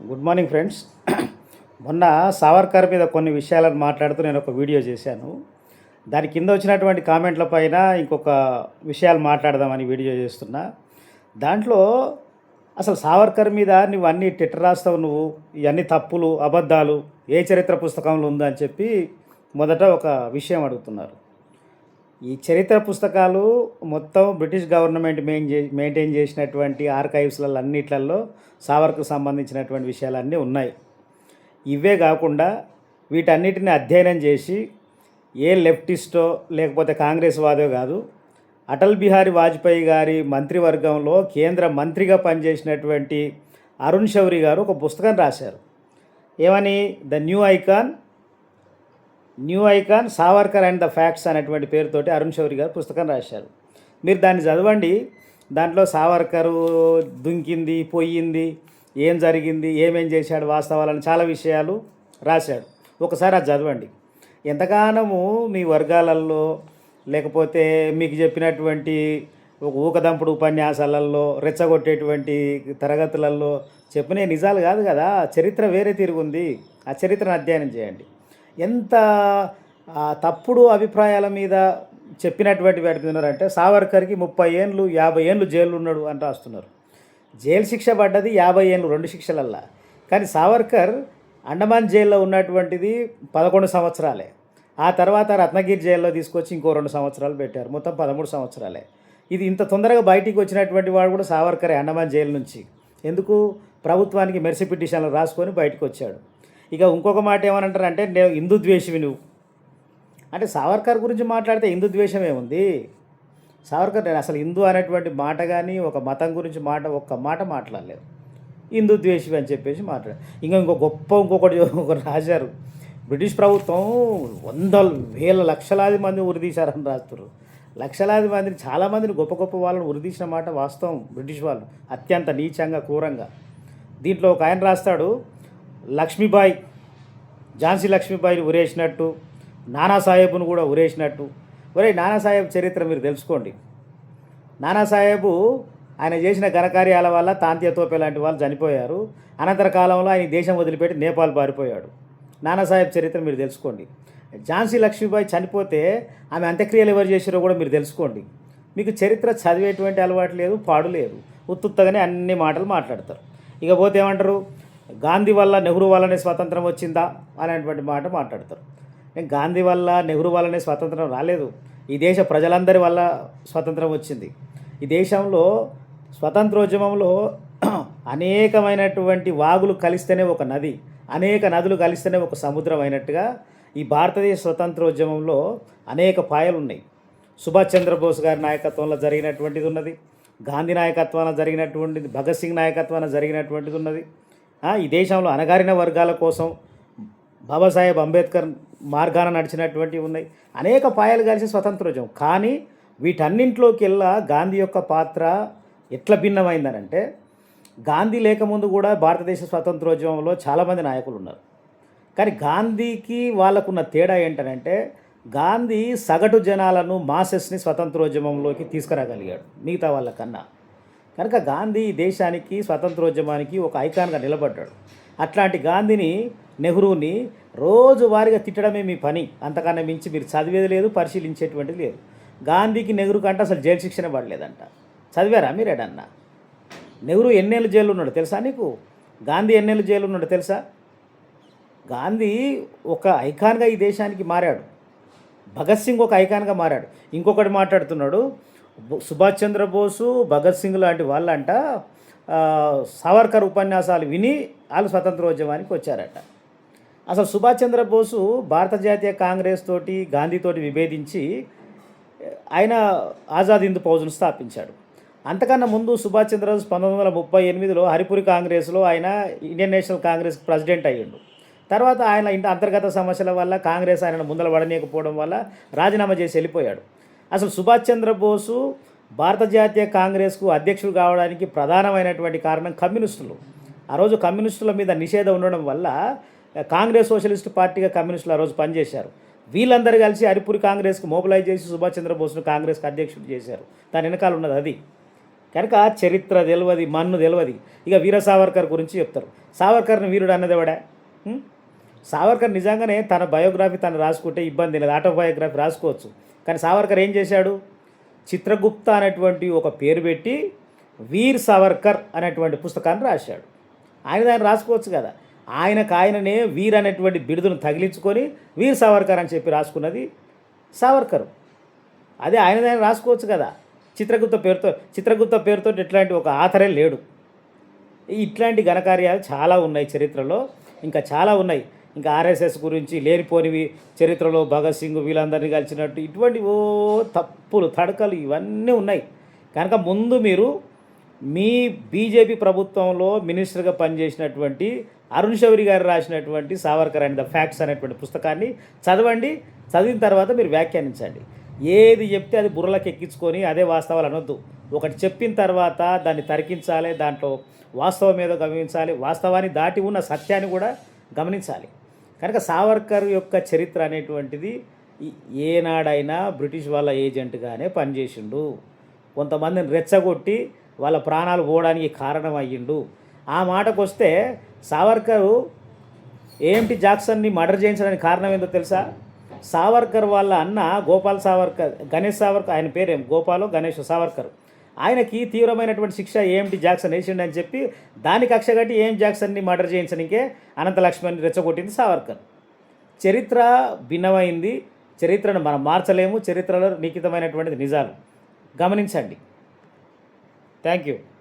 Good morning friends. మొన్న సావర్కర్ మీద కొన్ని విషయాలను మాట్లాడుతూ నేను ఒక వీడియో చేశాను. దాని కింద వచ్చినటువంటి కామెంట్ల పైన ఇంకొక విషయాలు మాట్లాడదామని వీడియో చేస్తున్నా. దాంట్లో అసలు సావర్కర్ మీద నువ్వు అన్నీ రాస్తావు, నువ్వు ఇవన్నీ తప్పులు అబద్ధాలు ఏ చరిత్ర పుస్తకంలో ఉందని చెప్పి మొదట ఒక విషయం అడుగుతున్నారు. ఈ చరిత్ర పుస్తకాలు మొత్తం బ్రిటిష్ గవర్నమెంట్ మెయింటైన్ చేసినటువంటి ఆర్కైవ్స్లలో అన్నిట్లలో సావర్కు సంబంధించినటువంటి విషయాలన్నీ ఉన్నాయి. ఇవే కాకుండా వీటన్నిటిని అధ్యయనం చేసి ఏ లెఫ్టిస్టో లేకపోతే కాంగ్రెస్ వాదో కాదు, అటల్ బిహారీ వాజ్పేయి గారి మంత్రివర్గంలో కేంద్ర మంత్రిగా పనిచేసినటువంటి అరుణ్ శౌరి గారు ఒక పుస్తకం రాశారు. ఏమని? The new icon Savarkar and the facts అనేటువంటి పేరుతోటి అరుణ్ శౌరి గారు పుస్తకం రాశారు. మీరు దాన్ని చదవండి. దాంట్లో సావర్కరు దుంకింది, పోయింది, ఏం జరిగింది, ఏమేం చేశాడు, వాస్తవాలను చాలా విషయాలు రాశాడు. ఒకసారి అది చదవండి. ఎంతగానము మీ వర్గాలలో లేకపోతే మీకు చెప్పినటువంటి ఒక ఊకదంపుడు ఉపన్యాసాలలో రెచ్చగొట్టేటువంటి తరగతులలో చెప్పిన నిజాలు కాదు కదా. చరిత్ర వేరే తిరుగుంది. ఆ చరిత్రను అధ్యయనం చేయండి. ఎంత తప్పుడు అభిప్రాయాల మీద చెప్పినటువంటి పెడుతున్నారంటే సావర్కర్కి 30 ఏళ్ళు 50 ఏళ్ళు జైలు ఉన్నాడు అని రాస్తున్నారు. జైలు శిక్ష పడ్డది 50 ఏళ్ళు, 2 శిక్షలల్లా. కానీ సావర్కర్ అండమాన్ జైల్లో ఉన్నటువంటిది 11 సంవత్సరాలే. ఆ తర్వాత రత్నగిరి జైల్లో తీసుకొచ్చి ఇంకో 2 సంవత్సరాలు పెట్టారు. మొత్తం 13 సంవత్సరాలే. ఇది ఇంత తొందరగా బయటికి వచ్చినటువంటి వాడు కూడా సావర్కరే, అండమాన్ జైలు నుంచి. ఎందుకు? ప్రభుత్వానికి మెర్సీ పిటిషన్లు రాసుకొని బయటకు వచ్చాడు. ఇక ఇంకొక మాట ఏమనంటారంటే, నేను హిందూ ద్వేషివి నువ్వు అంటే. సావర్కర్ గురించి మాట్లాడితే హిందూ ద్వేషం ఏముంది? సావర్కర్ నేను అసలు హిందూ అనేటువంటి మాట కానీ ఒక మతం గురించి ఒక్క మాట మాట్లాడలేదు. హిందూ ద్వేషివి అని చెప్పేసి ఇంకొకటి రాశారు. బ్రిటిష్ ప్రభుత్వం వందలు వేల లక్షలాది మంది ఉరిదీశారని రాస్తారు. లక్షలాది మందిని, చాలామందిని, గొప్ప గొప్ప వాళ్ళని ఉరిదీసిన మాట వాస్తవం. బ్రిటిష్ వాళ్ళు అత్యంత నీచంగా, క్రూరంగా. దీంట్లో ఒక ఆయన రాస్తాడు, లక్ష్మీబాయి, ఝాన్సీ లక్ష్మీబాయిని ఉరేసినట్టు, నానాసాహెబ్ను కూడా ఉరేసినట్టు. నానాసాహెబ్ చరిత్ర మీరు తెలుసుకోండి. నానాసాహెబు ఆయన చేసిన ఘనకార్యాల వల్ల తాంతియా తోపే లాంటి వాళ్ళు చనిపోయారు. అనంతర కాలంలో ఆయన దేశం వదిలిపెట్టి నేపాల్ పారిపోయాడు. నానాసాహెబ్ చరిత్ర మీరు తెలుసుకోండి. ఝాన్సీ లక్ష్మీబాయి చనిపోతే ఆమె అంత్యక్రియలు ఎవరు చేసారో కూడా మీరు తెలుసుకోండి. మీకు చరిత్ర చదివేటువంటి అలవాటు లేదు, పాడు లేదు. ఉత్తుత్తగానే అన్ని మాటలు మాట్లాడతారు. ఇక పోతే ఏమంటారు? గాంధీ వల్ల నెహ్రూ వల్లనే స్వతంత్రం వచ్చిందా అనేటువంటి మాట మాట్లాడతారు. నేను గాంధీ వల్ల నెహ్రూ వల్లనే స్వతంత్రం రాలేదు. ఈ దేశ ప్రజలందరి వల్ల స్వతంత్రం వచ్చింది. ఈ దేశంలో స్వతంత్రోద్యమంలో అనేకమైనటువంటి వాగులు కలిస్తేనే ఒక నది, అనేక నదులు కలిస్తేనే ఒక సముద్రం అయినట్టుగా ఈ భారతదేశ స్వతంత్రోద్యమంలో అనేక పాయలు ఉన్నాయి. సుభాష్ చంద్రబోస్ గారి నాయకత్వంలో జరిగినటువంటిది ఉన్నది, గాంధీ నాయకత్వాన జరిగినటువంటిది, భగత్ సింగ్ నాయకత్వాన జరిగినటువంటిది ఉన్నది. ఈ దేశంలో అణగారిన వర్గాల కోసం బాబాసాహెబ్ అంబేద్కర్ మార్గాన నడిచినటువంటివి ఉన్నాయి. అనేక పాయలు కలిసి స్వతంత్రోద్యమం. కానీ వీటన్నింటిలోకి వెళ్ళా గాంధీ యొక్క పాత్ర ఎట్లా భిన్నమైందనంటే, గాంధీ లేకముందు కూడా భారతదేశ స్వతంత్రోద్యమంలో చాలామంది నాయకులు ఉన్నారు. కానీ గాంధీకి వాళ్ళకున్న తేడా ఏంటనంటే, గాంధీ సగటు జనాలను, మాసెస్ని స్వతంత్రోద్యమంలోకి తీసుకురాగలిగాడు మిగతా వాళ్ళకన్నా. కనుక గాంధీ దేశానికి, స్వతంత్రోద్యమానికి ఒక ఐకాన్గా నిలబడ్డాడు. అట్లాంటి గాంధీని, నెహ్రూని రోజువారీగా తిట్టడమే మీ పని. అంతకన్నా మించి మీరు చదివేది లేదు, పరిశీలించేటువంటిది లేదు. గాంధీకి, నెహ్రూ కంటే అసలు జైలు శిక్షణ పడలేదంట. చదివారా మీరేడన్నా? నెహ్రూ ఎన్నేళ్ళు జైలు ఉన్నాడు తెలుసా నీకు? గాంధీ ఎన్నేళ్ళు జైలు ఉన్నాడు తెలుసా? గాంధీ ఒక ఐకాన్గా ఈ దేశానికి మారాడు. భగత్ సింగ్ ఒక ఐకాన్గా మారాడు. ఇంకొకటి మాట్లాడుతున్నాడు, సుభాష్ చంద్రబోసు, భగత్ సింగ్ లాంటి వాళ్ళంట సావర్కర్ ఉపన్యాసాలు విని వాళ్ళు స్వతంత్రోద్యమానికి వచ్చారట. అసలు సుభాష్ చంద్రబోసు భారత జాతీయ కాంగ్రెస్ తోటి, గాంధీతోటి విభేదించి ఆయన ఆజాద్ హింద్ ఫౌజ్ను స్థాపించాడు. అంతకన్నా ముందు సుభాష్ చంద్రబోస్ 1938లో హరిపురి కాంగ్రెస్లో ఆయన ఇండియన్ నేషనల్ కాంగ్రెస్ ప్రెసిడెంట్ అయ్యిండు. తర్వాత ఆయన అంతర్గత సమస్యల వల్ల కాంగ్రెస్ ఆయనను ముందర పడనీయకపోవడం వల్ల రాజీనామా చేసి వెళ్ళిపోయాడు. అసలు సుభాష్ చంద్రబోసు భారత జాతీయ కాంగ్రెస్కు అధ్యక్షుడు కావడానికి ప్రధానమైనటువంటి కారణం కమ్యూనిస్టులు. ఆ రోజు కమ్యూనిస్టుల మీద నిషేధం ఉండడం వల్ల కాంగ్రెస్ సోషలిస్ట్ పార్టీగా కమ్యూనిస్టులు ఆ రోజు పనిచేశారు. వీళ్ళందరూ కలిసి హరిపురి కాంగ్రెస్కి మొబిలైజ్ చేసి సుభాష్ చంద్రబోస్ను కాంగ్రెస్కి అధ్యక్షుడు చేశారు. దాని వెనకాల ఉన్నది అది. కనుక చరిత్ర తెలియదు, మన్ను తెలియదు. ఇక వీర సావర్కర్ గురించి చెప్తారు. సావర్కర్ని వీరుడు అన్నదేవాడా? సావర్కర్ నిజంగానే తన బయోగ్రఫీ తను రాసుకుంటే ఇబ్బంది లేదు, ఆటోబయోగ్రఫీ రాసుకోవచ్చు. కానీ సావర్కర్ ఏం చేశాడు? చిత్రగుప్త అనేటువంటి ఒక పేరు పెట్టి వీర్ సావర్కర్ అనేటువంటి పుస్తకాన్ని రాశాడు. దాన్ని రాసుకోవచ్చు కదా. ఆయననే వీర్ అనేటువంటి బిరుదును తగిలించుకొని వీర్ సావర్కర్ అని చెప్పి రాసుకున్నది సావర్కర్. అదే దాన్ని రాసుకోవచ్చు కదా. చిత్రగుప్త పేరుతో ఇట్లాంటి ఒక ఆథరే లేడు. ఇట్లాంటి ఘనకార్యాలు చాలా ఉన్నాయి చరిత్రలో, ఇంకా చాలా ఉన్నాయి. ఇంకా ఆర్ఎస్ఎస్ గురించి లేనిపోనివి, చరిత్రలో భగత్ సింగ్ వీళ్ళందరినీ కలిసినట్టు ఇటువంటి తప్పులు తడకలు ఇవన్నీ ఉన్నాయి. కనుక ముందు మీరు మీ బీజేపీ ప్రభుత్వంలో మినిస్టర్గా పనిచేసినటువంటి అరుణ్ శౌరి గారు రాసినటువంటి సావర్కర్ అండ్ ద ఫ్యాక్ట్స్ అనేటువంటి పుస్తకాన్ని చదవండి. చదివిన తర్వాత మీరు వ్యాఖ్యానించండి. ఏది చెప్తే అది బుర్రలకు ఎక్కించుకొని అదే వాస్తవాలు అనొద్దు. ఒకటి చెప్పిన తర్వాత దాన్ని తరికించాలి, దాంట్లో వాస్తవం ఏదో గమనించాలి, వాస్తవాన్ని దాటి ఉన్న సత్యాన్ని కూడా గమనించాలి. కనుక సావర్కర్ యొక్క చరిత్ర అనేటువంటిది ఏనాడైనా బ్రిటిష్ వాళ్ళ ఏజెంట్గానే పనిచేసిండు. కొంతమందిని రెచ్చగొట్టి వాళ్ళ ప్రాణాలు పోవడానికి కారణం అయ్యిండు. ఆ మాటకు వస్తే సావర్కరు ఏఎంటీ జాక్సన్ని మర్డర్ చేయించడానికి కారణం ఏందో తెలుసా? సావర్కర్ వాళ్ళ అన్న గోపాల్ సావర్కర్, గణేష్ సావర్కర్, ఆయన పేరేం గోపాలో గణేష్ సావర్కర్, ఆయనకి తీవ్రమైనటువంటి శిక్ష ఏఎంటీ జాక్సన్ వేసిండు అని చెప్పి దాని కక్షగట్టి ఏఎం జాక్సన్ని మర్డర్ చేయించడానికే అనంత లక్ష్మణ్ని రెచ్చగొట్టింది సావర్కర్. చరిత్ర భిన్నమైంది. చరిత్రను మనం మార్చలేము. చరిత్రలో లిఖితమైనటువంటిది నిజాలు. గమనించండి. Thank you.